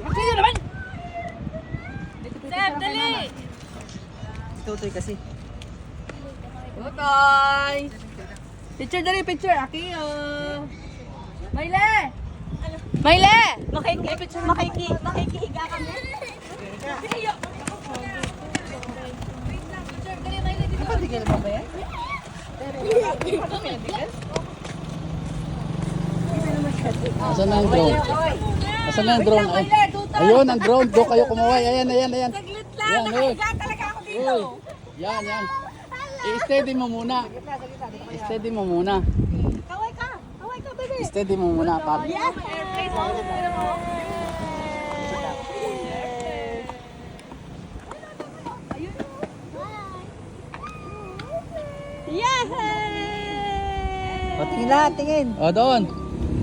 Sino naman? Seb, dali! Tutoy kasi. Tutoy! Picture dali, picture. Akiyo! Mayle! Mayle! Makikihiga kami. Akiyo! Picture dali, Mayle. Dito. Patigil mo ba yan? Asan na yung drone? Asan na yung drone? Ay, ayun, ang drone. Doon kayo kumaway. Ayan. Saglit lang. Nakahiga talaga ako dito. Yan. I-steady mo muna. I-steady mo muna. Kaway ka, baby. I-steady mo muna. Para. Yes! Yes! O, tingin lahat, tingin. O, doon.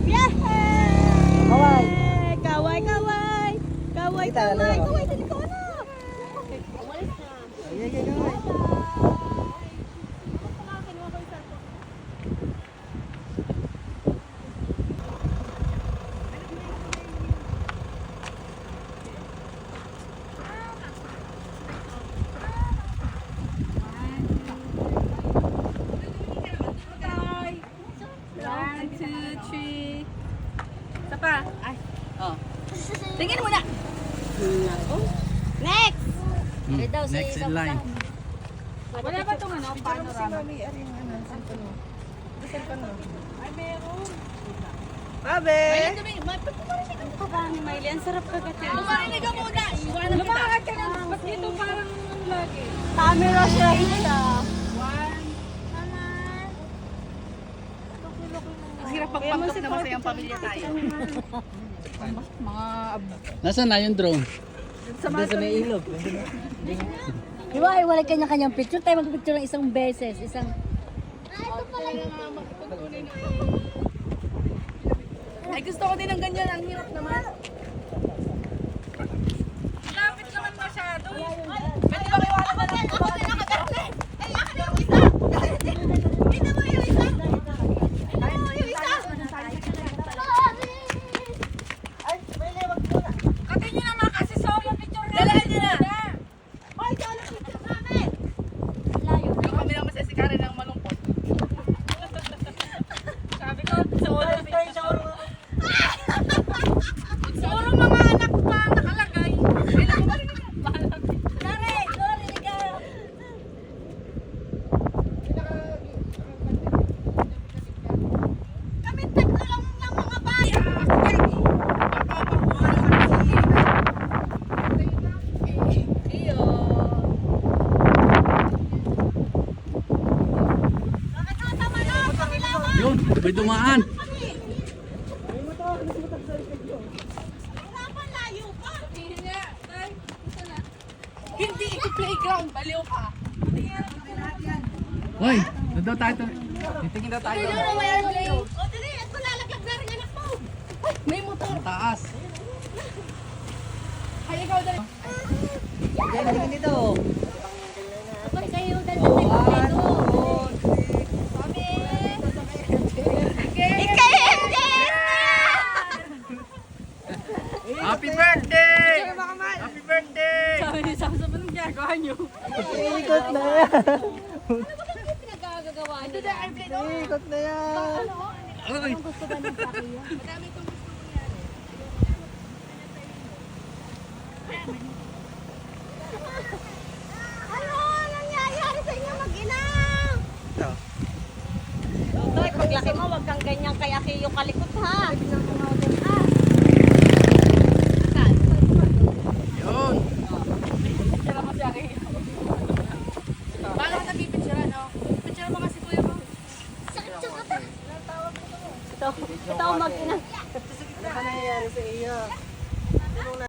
Yes! Kaway. Kaway, kaway. Kaway, Kita, kaway. lalo. Kaway, dali ko na. Ayan, kaway. One, two, three. Isa pa. Ay. Oh. Tingin mo na. Next! Next in line. Wala ba itong ano? Panorama? Babe! Maili, ang sarap kagatin. Lumarinig ka muna. Iwanan kita. Lumakad ka na. Ba't dito parang lagi? Camera siya siya. One. Ang hirap pagpangkap na masayang pamilya tayo. Mga Nasaan na yung drone? Doon sa may ilog. Di ba, wala kanya-kanyang picture. Tayo mag-picture ng isang beses. Ay, gusto ko din ng ganyan. Ang hirap naman. Lapit naman masyado. Pwede ba kayo wala ba naman? Ako din nakagalit. Ay, akin yung isa. Dito mo yung isa. Dito mo yung isa. Katin nyo naman kasi solo picture na. Dalaan nyo na. Hoy, solo picture namin. Yung kami lang masasikarin ng malungkot. Sabi ko, solo picture. Siguro mga anak pa nakalagay. Kailan mo marinig ka? Dare, marinig ka. Kami tatlo lang ng mga bayan. Iyo. Bakit tama na? Pakilawan. Yun, may dumaan. Hindi ito playground, baliw ka. Hoy, doon daw tayo. Titingin daw tayo. O, dali, at malalaglag na rin anak mo. Ay, may motor. Ang taas. Ay, ikaw dali. Ayan, tingin dito. Kapag kayo dalawa dito. Kami. Ikaw hindi! Happy birthday! Happy birthday! Sabi ni Sam, sabi ng ginagawa niyo. Ikot na yan. Pinagagagawa Ito niyo. na, airplane. Ikot na yan. Uy, Gusto ba ng pakiyo? Madami itong gusto mangyari. Ano nangyayari sa inyo mag-ina? Ito. Toy, paglaki mo, wag kang ganyan kay Akiyo kalikot ha. yun. Picture mo si Aki. Paano ka nagpipicture, no? Picture mo kasi kuya mo. Ito mag-ina. Ano nangyayari sa iyo?